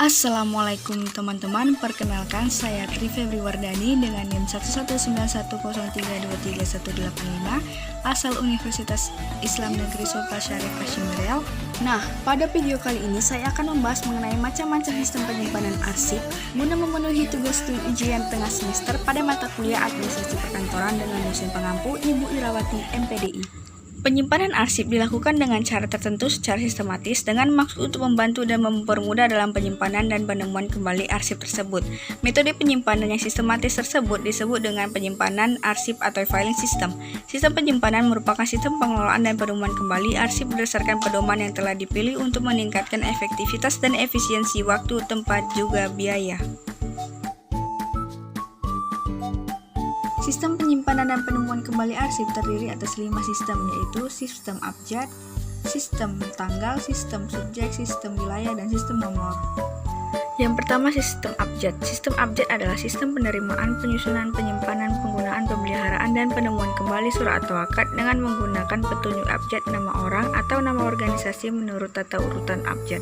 Assalamualaikum teman-teman, perkenalkan saya Tri Febriwardani dengan NIM 11910323185 asal Universitas Islam Negeri Sultan Syarif Hashim Riau. Nah, pada video kali ini saya akan membahas mengenai macam-macam sistem penyimpanan arsip guna memenuhi tugas ujian tengah semester pada mata kuliah Administrasi Perkantoran dengan dosen pengampu Ibu Irawati MPDI. Penyimpanan arsip dilakukan dengan cara tertentu secara sistematis dengan maksud untuk membantu dan mempermudah dalam penyimpanan dan penemuan kembali arsip tersebut. Metode penyimpanan yang sistematis tersebut disebut dengan penyimpanan arsip atau filing system. Sistem penyimpanan merupakan sistem pengelolaan dan penemuan kembali arsip berdasarkan pedoman yang telah dipilih untuk meningkatkan efektivitas dan efisiensi waktu, tempat, juga biaya. Sistem penyimpanan dan penemuan kembali arsip terdiri atas 5 sistem, yaitu sistem abjad, sistem tanggal, sistem subjek, sistem wilayah, dan sistem nomor. Yang pertama, sistem abjad. Sistem abjad adalah sistem penerimaan, penyusunan, penyimpanan, penggunaan, pemeliharaan, dan penemuan kembali surat atau akad dengan menggunakan petunjuk abjad nama orang atau nama organisasi menurut tata urutan abjad.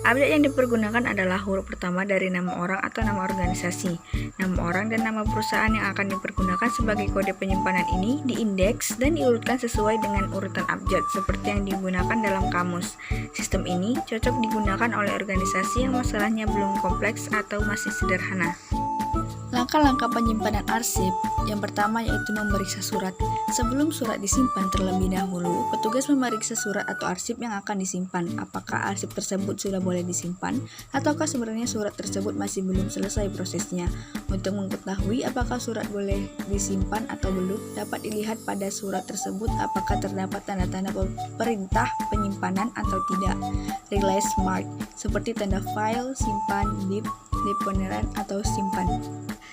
Abjad yang dipergunakan adalah huruf pertama dari nama orang atau nama organisasi. Nama orang dan nama perusahaan yang akan dipergunakan sebagai kode penyimpanan ini diindeks dan diurutkan sesuai dengan urutan abjad seperti yang digunakan dalam kamus. Sistem ini cocok digunakan oleh organisasi yang masalahnya belum kompleks atau masih sederhana. Langkah-langkah penyimpanan arsip yang pertama yaitu memeriksa surat. Sebelum surat disimpan terlebih dahulu, petugas memeriksa surat atau arsip yang akan disimpan. Apakah arsip tersebut sudah boleh disimpan, ataukah sebenarnya surat tersebut masih belum selesai prosesnya. Untuk mengetahui apakah surat boleh disimpan atau belum, dapat dilihat pada surat tersebut apakah terdapat tanda-tanda perintah penyimpanan atau tidak. Release mark, seperti tanda file, simpan, deponeran, atau simpan.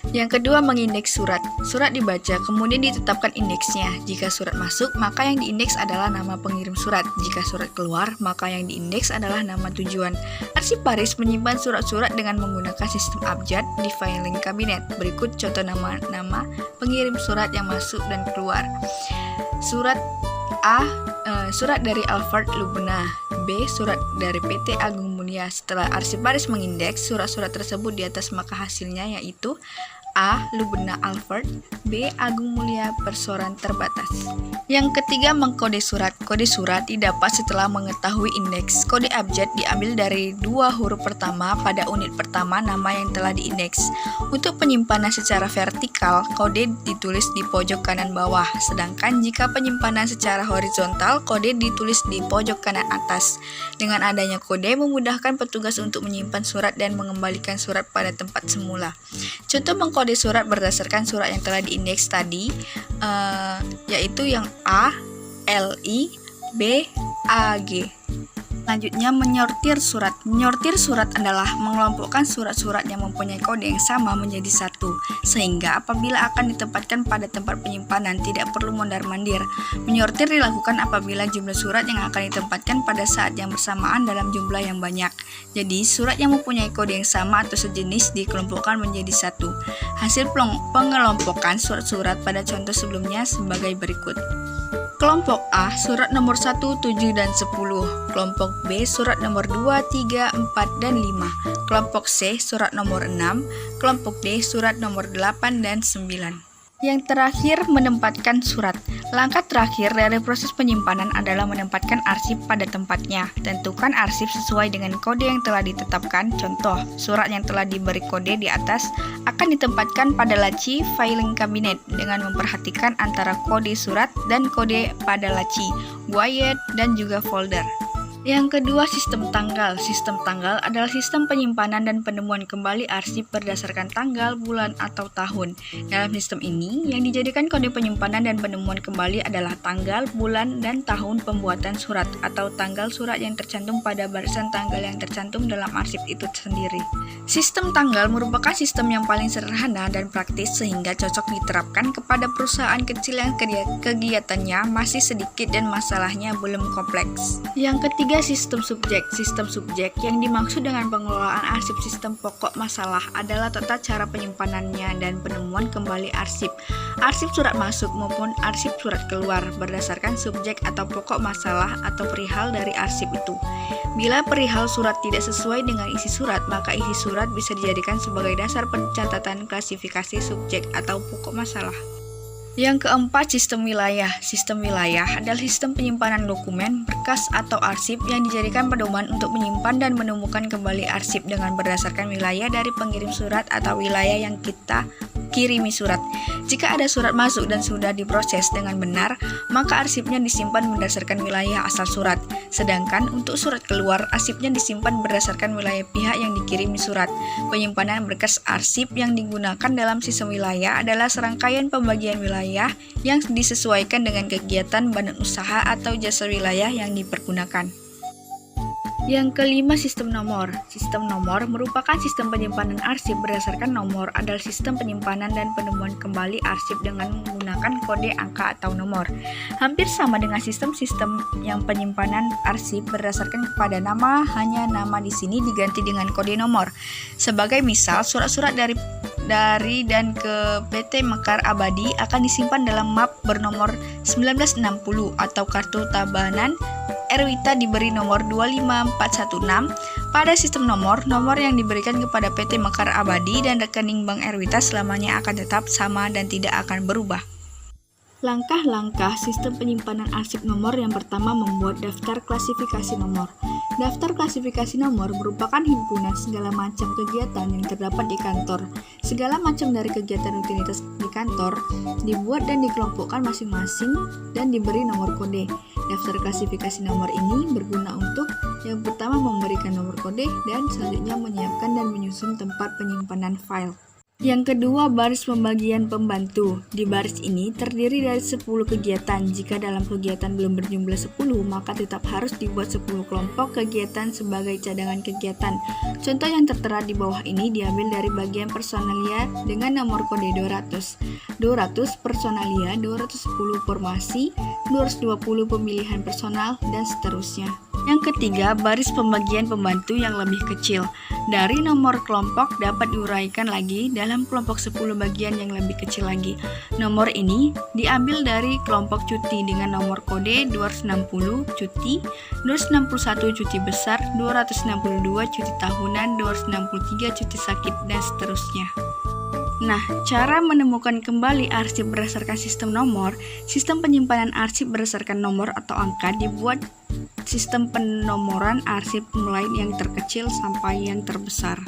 Yang kedua, mengindeks surat. Surat dibaca, kemudian ditetapkan indeksnya. Jika surat masuk, maka yang diindeks adalah nama pengirim surat. Jika surat keluar, maka yang diindeks adalah nama tujuan. Arsiparis menyimpan surat-surat dengan menggunakan sistem abjad di filing cabinet. Berikut contoh nama-nama pengirim surat yang masuk dan keluar. Surat A, surat dari Alfred Lubna. B, surat dari PT Agung Mulia. Setelah arsiparis mengindeks surat-surat tersebut di atas, maka hasilnya yaitu A. Lubna Alfred, B. Agung Mulia Persoran Terbatas. Yang ketiga, mengkode surat. Kode surat didapat setelah mengetahui indeks. Kode abjad diambil dari 2 huruf pertama pada unit pertama nama yang telah diindeks. Untuk penyimpanan secara vertikal, kode ditulis di pojok kanan bawah. Sedangkan jika penyimpanan secara horizontal, kode ditulis di pojok kanan atas. Dengan adanya kode memudahkan petugas untuk menyimpan surat dan mengembalikan surat pada tempat semula. Contoh mengkode surat berdasarkan surat yang telah diindeks tadi, yaitu yang A, LI, B, AG. Selanjutnya, menyortir surat. Menyortir surat adalah mengelompokkan surat-surat yang mempunyai kode yang sama menjadi satu, sehingga apabila akan ditempatkan pada tempat penyimpanan tidak perlu mondar-mandir. Menyortir dilakukan apabila jumlah surat yang akan ditempatkan pada saat yang bersamaan dalam jumlah yang banyak. Jadi, surat yang mempunyai kode yang sama atau sejenis dikelompokkan menjadi satu. Hasil pengelompokan surat-surat pada contoh sebelumnya sebagai berikut. Kelompok A, surat nomor 1, 7, dan 10. Kelompok B, surat nomor 2, 3, 4, dan 5. Kelompok C, surat nomor 6. Kelompok D, surat nomor 8 dan 9. Yang terakhir, menempatkan surat. Langkah terakhir dari proses penyimpanan adalah menempatkan arsip pada tempatnya. Tentukan arsip sesuai dengan kode yang telah ditetapkan. Contoh, surat yang telah diberi kode di atas akan ditempatkan pada laci filing cabinet dengan memperhatikan antara kode surat dan kode pada laci, guide, dan juga folder. Yang kedua, sistem tanggal. Sistem tanggal adalah sistem penyimpanan dan penemuan kembali arsip berdasarkan tanggal, bulan, atau tahun. Dalam sistem ini, yang dijadikan kode penyimpanan dan penemuan kembali adalah tanggal, bulan, dan tahun pembuatan surat atau tanggal surat yang tercantum pada barisan tanggal yang tercantum dalam arsip itu sendiri. Sistem tanggal merupakan sistem yang paling sederhana dan praktis sehingga cocok diterapkan kepada perusahaan kecil yang kegiatannya masih sedikit dan masalahnya belum kompleks. Yang ketiga, sistem subjek. Sistem subjek yang dimaksud dengan pengelolaan arsip sistem pokok masalah adalah tata cara penyimpanannya dan penemuan kembali arsip. arsip surat masuk maupun arsip surat keluar berdasarkan subjek atau pokok masalah atau perihal dari arsip itu. Bila perihal surat tidak sesuai dengan isi surat, maka isi surat bisa dijadikan sebagai dasar pencatatan klasifikasi subjek atau pokok masalah. Yang keempat, sistem wilayah. Sistem wilayah adalah sistem penyimpanan dokumen, berkas, atau arsip yang dijadikan pedoman untuk menyimpan dan menemukan kembali arsip dengan berdasarkan wilayah dari pengirim surat atau wilayah yang kita kirimi surat. Jika ada surat masuk dan sudah diproses dengan benar, maka arsipnya disimpan berdasarkan wilayah asal surat. Sedangkan untuk surat keluar, arsipnya disimpan berdasarkan wilayah pihak yang dikirimi surat. Penyimpanan berkas arsip yang digunakan dalam sistem wilayah adalah serangkaian pembagian wilayah yang disesuaikan dengan kegiatan badan usaha atau jasa wilayah yang dipergunakan. Yang kelima, sistem nomor. Sistem nomor merupakan sistem penyimpanan arsip berdasarkan nomor, adalah sistem penyimpanan dan penemuan kembali arsip dengan menggunakan kode, angka, atau nomor. Hampir sama dengan sistem-sistem yang penyimpanan arsip berdasarkan kepada nama, hanya nama di sini diganti dengan kode nomor. Sebagai misal, surat-surat dari dan ke PT Mekar Abadi akan disimpan dalam map bernomor 1960 atau kartu tabanan Erwita diberi nomor 25416. Pada sistem nomor yang diberikan kepada PT Mekar Abadi dan rekening Bank Erwita selamanya akan tetap sama dan tidak akan berubah. Langkah-langkah sistem penyimpanan arsip nomor. Yang pertama, membuat daftar klasifikasi nomor. Daftar klasifikasi nomor merupakan himpunan segala macam kegiatan yang terdapat di kantor. Segala macam dari kegiatan rutinitas di kantor dibuat dan dikelompokkan masing-masing dan diberi nomor kode. Daftar klasifikasi nomor ini berguna untuk yang pertama memberikan nomor kode dan selanjutnya menyiapkan dan menyusun tempat penyimpanan file. Yang kedua, baris pembagian pembantu. Di baris ini terdiri dari 10 kegiatan. Jika dalam kegiatan belum berjumlah 10, maka tetap harus dibuat 10 kelompok kegiatan sebagai cadangan kegiatan. Contoh yang tertera di bawah ini diambil dari bagian personalia dengan nomor kode 200. 200 personalia, 210 formasi, 220 pemilihan personal, dan seterusnya. Yang ketiga, baris pembagian pembantu yang lebih kecil. Dari nomor kelompok dapat diuraikan lagi dalam kelompok 10 bagian yang lebih kecil lagi. Nomor ini diambil dari kelompok cuti dengan nomor kode 260 cuti, 261 cuti besar, 262 cuti tahunan, 263 cuti sakit, dan seterusnya. Nah, cara menemukan kembali arsip berdasarkan sistem nomor. Sistem penyimpanan arsip berdasarkan nomor atau angka dibuat sistem penomoran arsip mulai yang terkecil sampai yang terbesar.